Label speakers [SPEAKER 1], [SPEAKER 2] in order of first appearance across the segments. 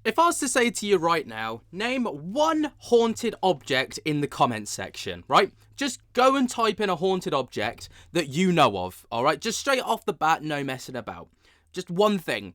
[SPEAKER 1] If I was to say to you right now, name one haunted object in the comments section, right? Just go and type in a haunted object that you know of, all right? Just straight off the bat, no messing about. Just one thing.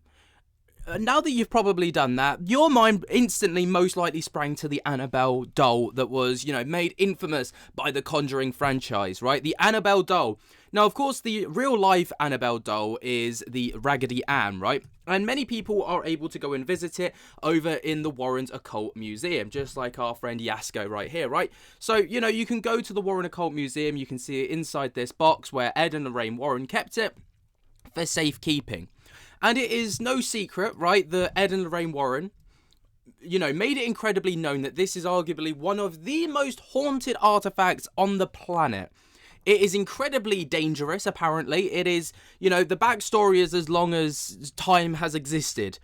[SPEAKER 1] Now that you've probably done that, your mind instantly most likely sprang to the Annabelle doll that was, made infamous by the Conjuring franchise, right? The Annabelle doll. Now, of course, the real-life Annabelle doll is the Raggedy Ann, right? And many people are able to go and visit it over in the Warren's Occult Museum, just like our friend Yasko right here, right? So, you can go to the Warren Occult Museum, you can see it inside this box where Ed and Lorraine Warren kept it for safekeeping. And it is no secret, right, that Ed and Lorraine Warren, made it incredibly known that this is arguably one of the most haunted artifacts on the planet. It is incredibly dangerous, apparently. It is, the backstory is as long as time has existed.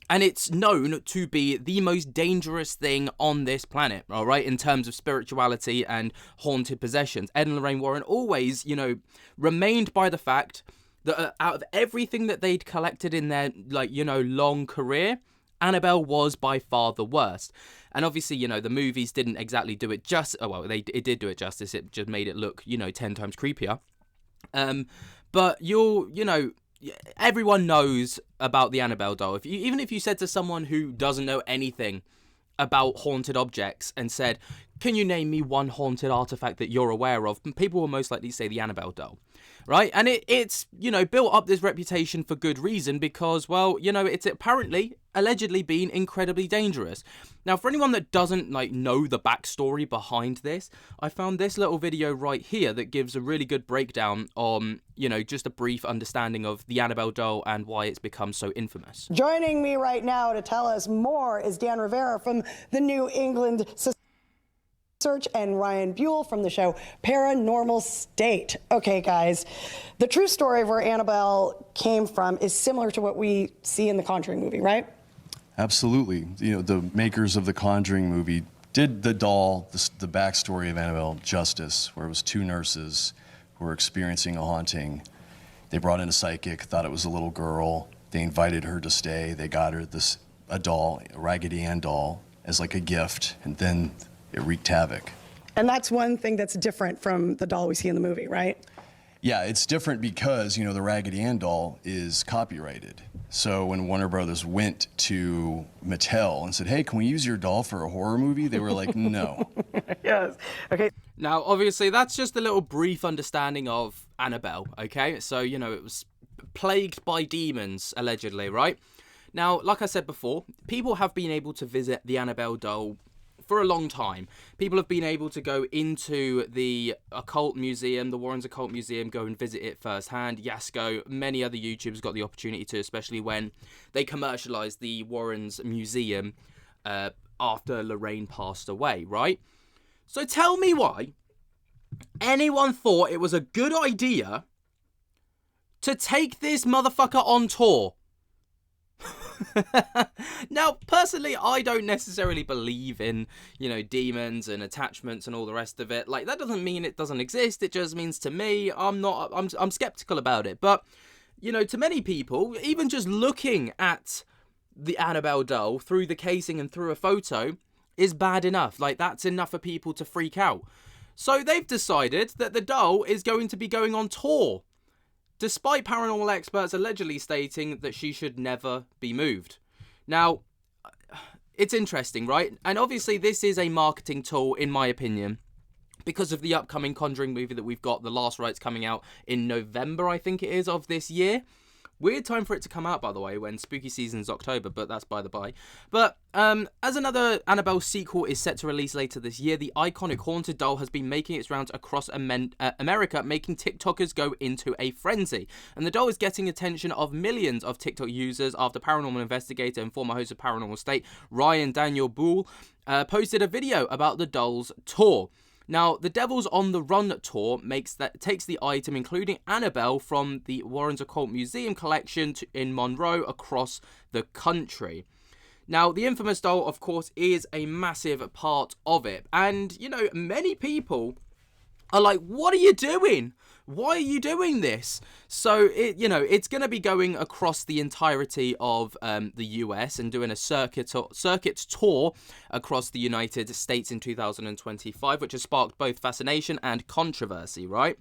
[SPEAKER 1] And it's known to be the most dangerous thing on this planet, all right, in terms of spirituality and haunted possessions. Ed and Lorraine Warren always, remained by the fact that out of everything that they'd collected in their, long career, Annabelle was by far the worst. And obviously, the movies didn't exactly do it justice. Oh, well, it did do it justice. It just made it look, 10 times creepier. But everyone knows about the Annabelle doll. Even if you said to someone who doesn't know anything about haunted objects and said, can you name me one haunted artifact that you're aware of? People will most likely say the Annabelle doll, right? And it's built up this reputation for good reason because, well, it's apparently, allegedly been incredibly dangerous. Now, for anyone that doesn't, know the backstory behind this, I found this little video right here that gives a really good breakdown on, just a brief understanding of the Annabelle doll and why it's become so infamous.
[SPEAKER 2] Joining me right now to tell us more is Dan Rivera from the New England Search and Ryan Buell from the show Paranormal State. Okay, guys, the true story of where Annabelle came from is similar to what we see in the Conjuring movie, right?
[SPEAKER 3] Absolutely. The makers of the Conjuring movie did the doll, the backstory of Annabelle, justice, where it was two nurses who were experiencing a haunting. They brought in a psychic, thought it was a little girl. They invited her to stay. They got her a doll, a Raggedy Ann doll, as like a gift, and then it wreaked havoc.
[SPEAKER 2] And that's one thing that's different from the doll we see in the movie, right?
[SPEAKER 3] Yeah, it's different because, the Raggedy Ann doll is copyrighted. So when Warner Brothers went to Mattel and said, hey, can we use your doll for a horror movie? They were like, no.
[SPEAKER 2] Yes. Okay.
[SPEAKER 1] Now, obviously, that's just a little brief understanding of Annabelle, okay? So, it was plagued by demons, allegedly, right? Now, like I said before, people have been able to visit the Annabelle doll for a long time. People have been able to go into the occult museum, the Warren's Occult Museum, go and visit it firsthand. Yasko, many other YouTubers got the opportunity to, especially when they commercialized the Warren's Museum after Lorraine passed away, right? So tell me why anyone thought it was a good idea to take this motherfucker on tour. Now, personally, I don't necessarily believe in, demons and attachments and all the rest of it. That doesn't mean it doesn't exist. It just means to me, I'm skeptical about it. But, to many people, even just looking at the Annabelle doll through the casing and through a photo is bad enough. That's enough for people to freak out. So they've decided that the doll is going to be going on tour, despite paranormal experts allegedly stating that she should never be moved. Now, it's interesting, right? And obviously this is a marketing tool, in my opinion, because of the upcoming Conjuring movie that we've got, The Last Rites, coming out in November, I think it is, of this year. Weird time for it to come out, by the way, when spooky season is October, but that's by the by. But as another Annabelle sequel is set to release later this year, the iconic haunted doll has been making its rounds across America, making TikTokers go into a frenzy. And the doll is getting attention of millions of TikTok users after paranormal investigator and former host of Paranormal State, Ryan Daniel Buell, posted a video about the doll's tour. Now, the Devils on the Run tour takes the item, including Annabelle, from the Warren's Occult Museum collection in Monroe across the country. Now, the infamous doll, of course, is a massive part of it. And, many people are like, what are you doing? Why are you doing this? So it's going to be going across the entirety of the US and doing a circuit tour across the United States in 2025, which has sparked both fascination and controversy, right?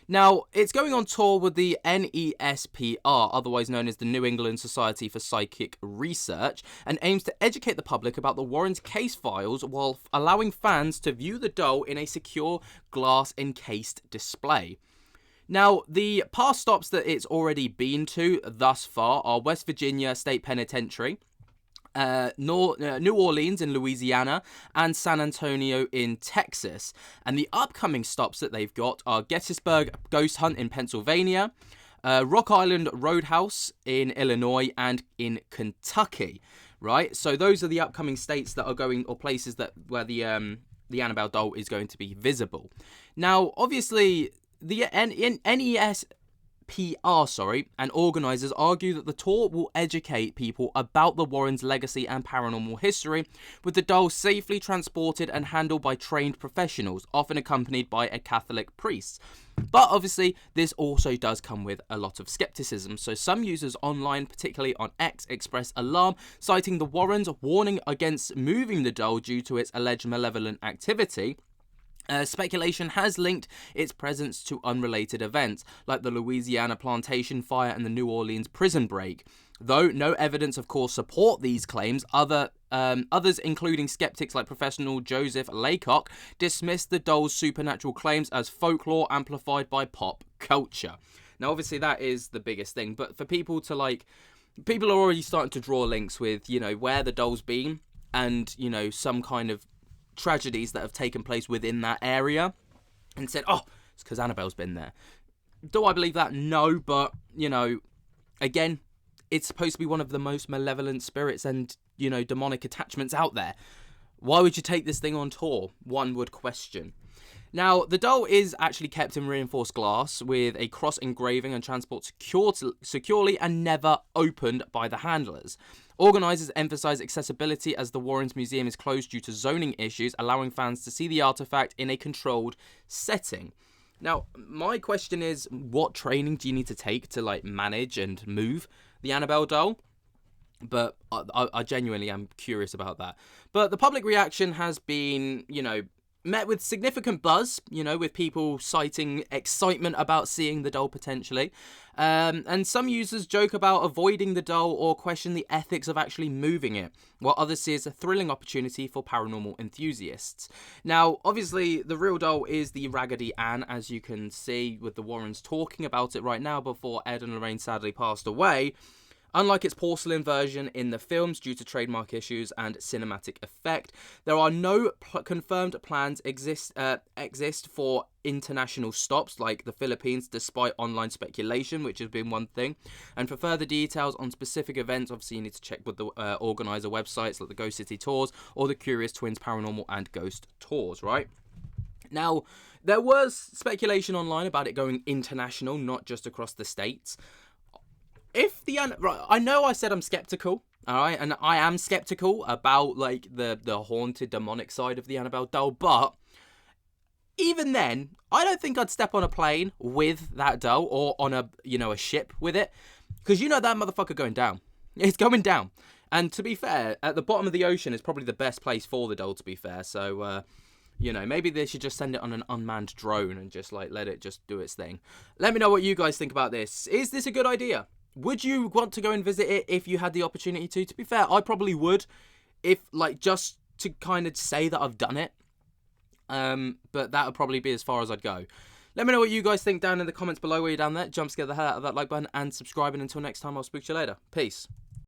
[SPEAKER 1] Now, it's going on tour with the NESPR, otherwise known as the New England Society for Psychic Research, and aims to educate the public about the Warrens' case files while allowing fans to view the doll in a secure glass-encased display. Now, the past stops that it's already been to thus far are West Virginia State Penitentiary, New Orleans in Louisiana, and San Antonio in Texas. And the upcoming stops that they've got are Gettysburg Ghost Hunt in Pennsylvania, Rock Island Roadhouse in Illinois, and in Kentucky, right? So those are the upcoming states that are going, or places where the Annabelle doll is going to be visible. Now, obviously, the NESPR and organisers argue that the tour will educate people about the Warrens' legacy and paranormal history, with the doll safely transported and handled by trained professionals, often accompanied by a Catholic priest. But obviously, this also does come with a lot of skepticism. So some users online, particularly on X, expressed alarm, citing the Warrens' warning against moving the doll due to its alleged malevolent activity. Speculation has linked its presence to unrelated events, like the Louisiana plantation fire and the New Orleans prison break. Though no evidence, of course, support these claims, others, including skeptics like Professor Joseph Laycock, dismissed the doll's supernatural claims as folklore amplified by pop culture. Now, obviously, that is the biggest thing, but for people to, people are already starting to draw links with, where the doll's been and, some kind of tragedies that have taken place within that area, and said, oh, it's because Annabelle's been there. Do I believe that? No, but, again, it's supposed to be one of the most malevolent spirits and, demonic attachments out there. Why would you take this thing on tour? One would question. Now, the doll is actually kept in reinforced glass with a cross engraving and transport securely and never opened by the handlers. Organisers emphasise accessibility as the Warrens Museum is closed due to zoning issues, allowing fans to see the artefact in a controlled setting. Now, my question is, what training do you need to take to, manage and move the Annabelle doll? But I genuinely am curious about that. But the public reaction has been, met with significant buzz, with people citing excitement about seeing the doll potentially. And some users joke about avoiding the doll or question the ethics of actually moving it, while others see it as a thrilling opportunity for paranormal enthusiasts. Now, obviously, the real doll is the Raggedy Ann, as you can see with the Warrens talking about it right now before Ed and Lorraine sadly passed away. Unlike its porcelain version in the films due to trademark issues and cinematic effect, there are no confirmed plans exist for international stops like the Philippines, despite online speculation, which has been one thing. And for further details on specific events, obviously you need to check with the organizer websites like the Ghost City Tours or the Curious Twins Paranormal and Ghost Tours, right? Now, there was speculation online about it going international, not just across the states. I know I said I'm skeptical, all right, and I am skeptical about the haunted demonic side of the Annabelle doll, but even then, I don't think I'd step on a plane with that doll or on a ship with it, because that motherfucker going down. It's going down. And to be fair, at the bottom of the ocean is probably the best place for the doll, to be fair. So maybe they should just send it on an unmanned drone and just let it just do its thing. Let me know what you guys think about this. Is this a good idea? Would you want to go and visit it if you had the opportunity to? To be fair, I probably would, if just to kind of say that I've done it. But that would probably be as far as I'd go. Let me know what you guys think down in the comments below while you're down there. Jump scare the hell out of that like button and subscribe. And until next time, I'll speak to you later. Peace.